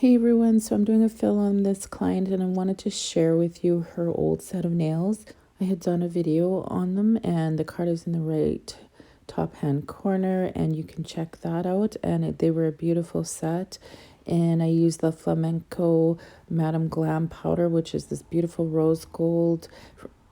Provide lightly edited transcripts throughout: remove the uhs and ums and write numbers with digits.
Hey everyone, so I'm doing a fill on this client and I wanted to share with you her old set of nails. I had done a video on them and the card is in the right top hand corner and you can check that out, and they were a beautiful set. And I used the flamenco Madame Glam powder, which is this beautiful rose gold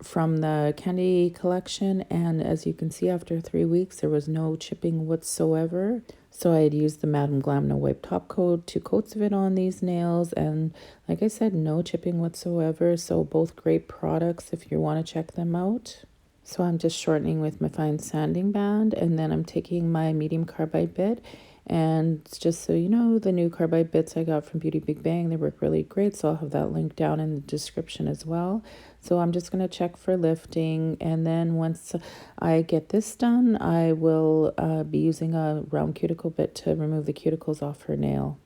from the candy collection, and as you can see, after 3 weeks there was no chipping whatsoever. So I had used the Madame Glam No Wipe top coat, 2 coats of it on these nails, and like I said, no chipping whatsoever. So both great products if you want to check them out. So I'm just shortening with my fine sanding band, and then I'm taking my medium carbide bit. And just so you know, the new carbide bits I got from Beauty Big Bang, they work really great. So I'll have that link down in the description as well. So I'm just going to check for lifting. And then once I get this done, I will be using a round cuticle bit to remove the cuticles off her nail.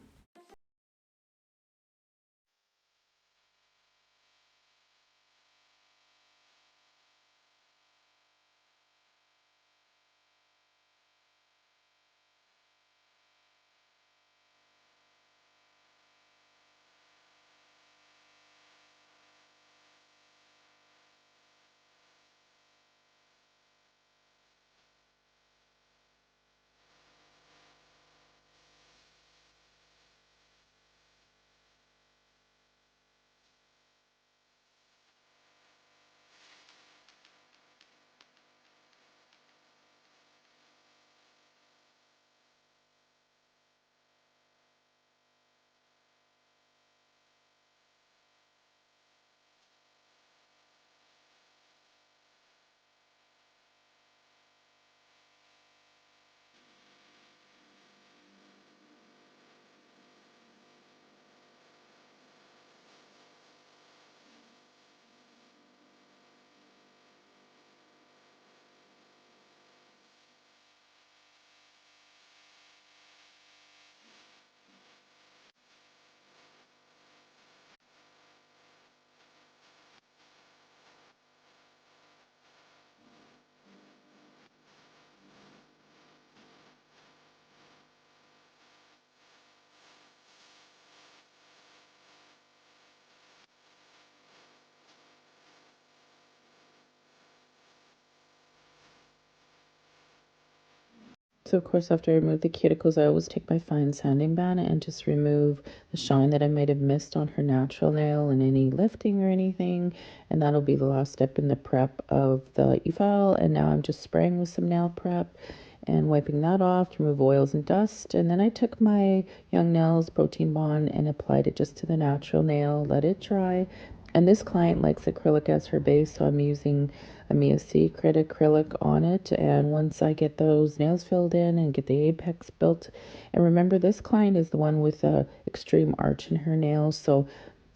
So of course, after I remove the cuticles, I always take my fine sanding band and just remove the shine that I might have missed on her natural nail and any lifting or anything. And that'll be the last step in the prep of the e-file. And now I'm just spraying with some nail prep and wiping that off to remove oils and dust. And then I took my Young Nails Protein Bond and applied it just to the natural nail, let it dry. And this client likes acrylic as her base, so I'm using a Mia Secret acrylic on it. And once I get those nails filled in and get the apex built, and remember, this client is the one with a extreme arch in her nails, so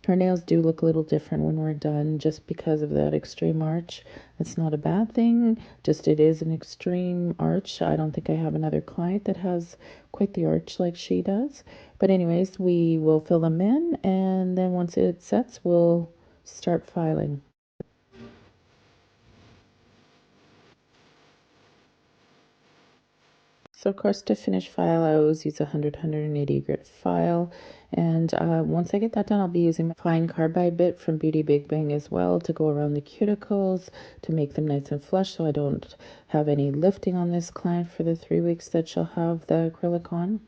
her nails do look a little different when we're done just because of that extreme arch. It's not a bad thing, just it is an extreme arch. I don't think I have another client that has quite the arch like she does. But anyways, we will fill them in, and then once it sets, we'll start filing. So of course, to finish file, I always use a 180 grit file. And once I get that done, I'll be using my fine carbide bit from Beauty Big Bang as well to go around the cuticles to make them nice and flush so I don't have any lifting on this client for the 3 weeks that she'll have the acrylic on.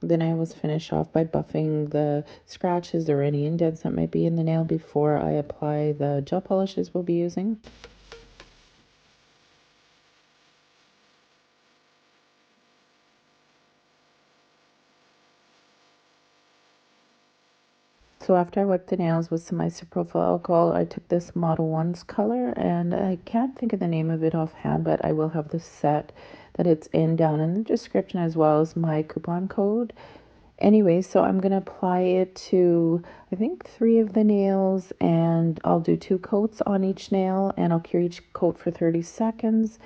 Then I always finish off by buffing the scratches or any indents that might be in the nail before I apply the gel polishes we'll be using. So after I wiped the nails with some isopropyl alcohol, I took this Modelones color, and I can't think of the name of it offhand, but I will have the set that it's in down in the description, as well as my coupon code. Anyway, so I'm going to apply it to, I think, 3 of the nails, and I'll do 2 coats on each nail, and I'll cure each coat for 30 seconds.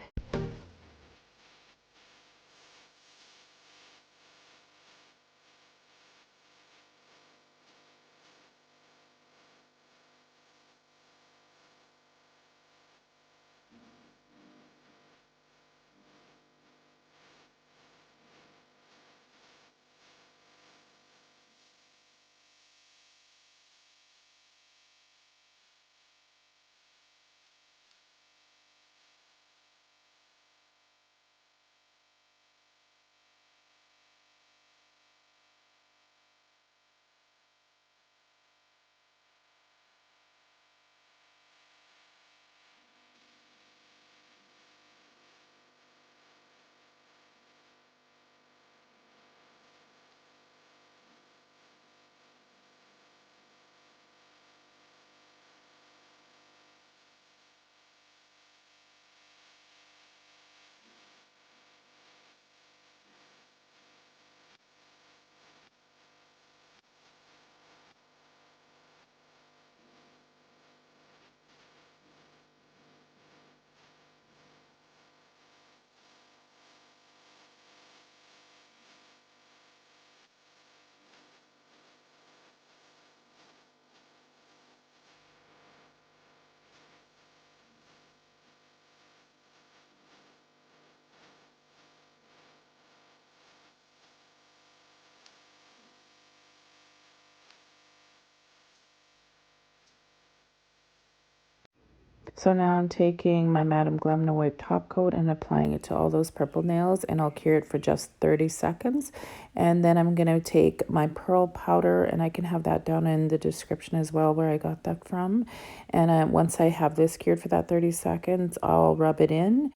So now I'm taking my Madam Glam No Wipe top coat and applying it to all those purple nails, and I'll cure it for just 30 seconds. And then I'm going to take my pearl powder, and I can have that down in the description as well where I got that from. And once I have this cured for that 30 seconds, I'll rub it in.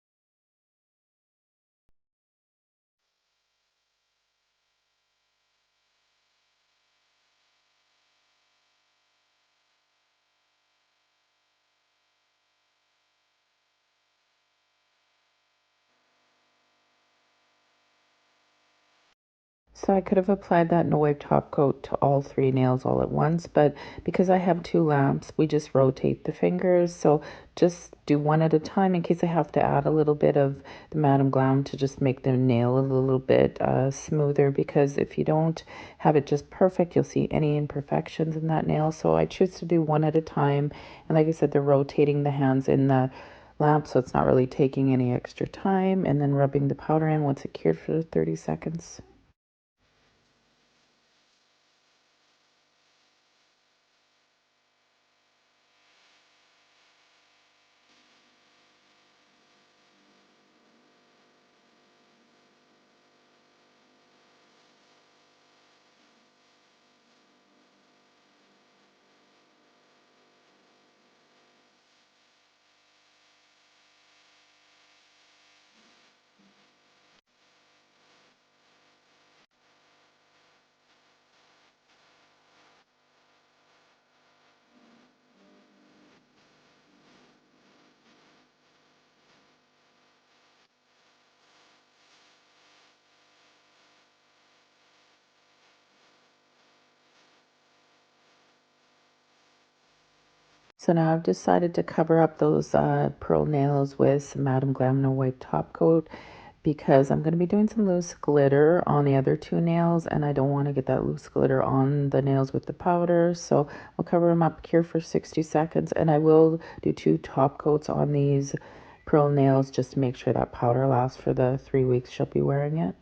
So I could have applied that no wipe top coat to all 3 nails all at once, but because I have 2 lamps, we just rotate the fingers. So just do one at a time in case I have to add a little bit of the Madam Glam to just make the nail a little bit smoother, because if you don't have it just perfect, you'll see any imperfections in that nail. So I choose to do one at a time. And like I said, they're rotating the hands in the lamp, so it's not really taking any extra time, and then rubbing the powder in once it cured for 30 seconds. So now I've decided to cover up those pearl nails with some Madam Glam No Wipe top coat, because I'm going to be doing some loose glitter on the other 2 nails, and I don't want to get that loose glitter on the nails with the powder. So I'll cover them up, cure for 60 seconds, and I will do 2 top coats on these pearl nails just to make sure that powder lasts for the 3 weeks she'll be wearing it.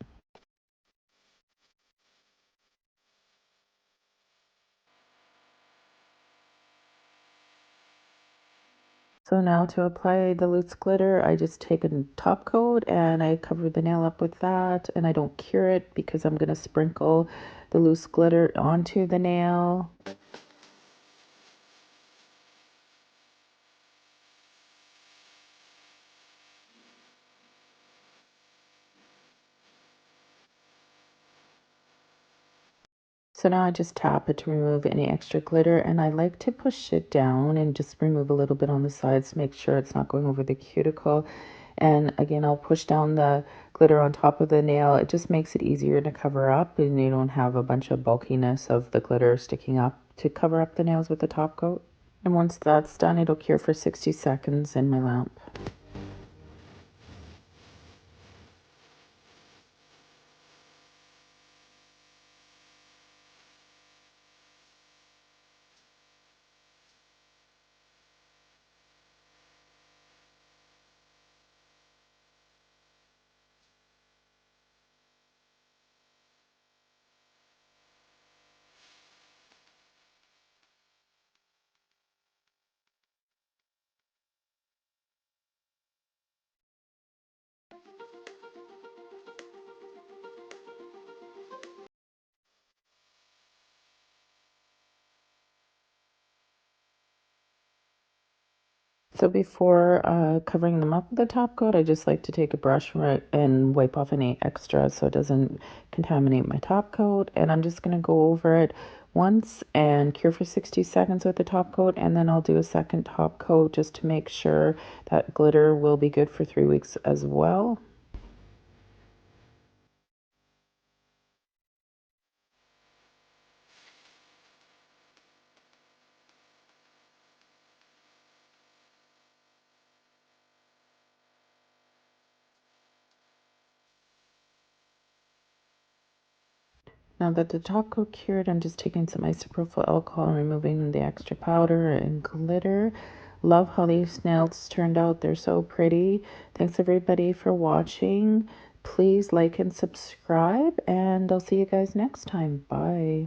So now to apply the loose glitter, I just take a top coat and I cover the nail up with that, and I don't cure it because I'm going to sprinkle the loose glitter onto the nail. So now I just tap it to remove any extra glitter, and I like to push it down and just remove a little bit on the sides to make sure it's not going over the cuticle. And again, I'll push down the glitter on top of the nail. It just makes it easier to cover up, and you don't have a bunch of bulkiness of the glitter sticking up to cover up the nails with the top coat. And once that's done, it'll cure for 60 seconds in my lamp. So before covering them up with the top coat, I just like to take a brush and wipe off any extra so it doesn't contaminate my top coat. And I'm just going to go over it once and cure for 60 seconds with the top coat, and then I'll do a second top coat just to make sure that glitter will be good for 3 weeks as well. Now that the top coat cured, I'm just taking some isopropyl alcohol and removing the extra powder and glitter. Love how these nails turned out. They're so pretty. Thanks everybody for watching. Please like and subscribe, and I'll see you guys next time. Bye.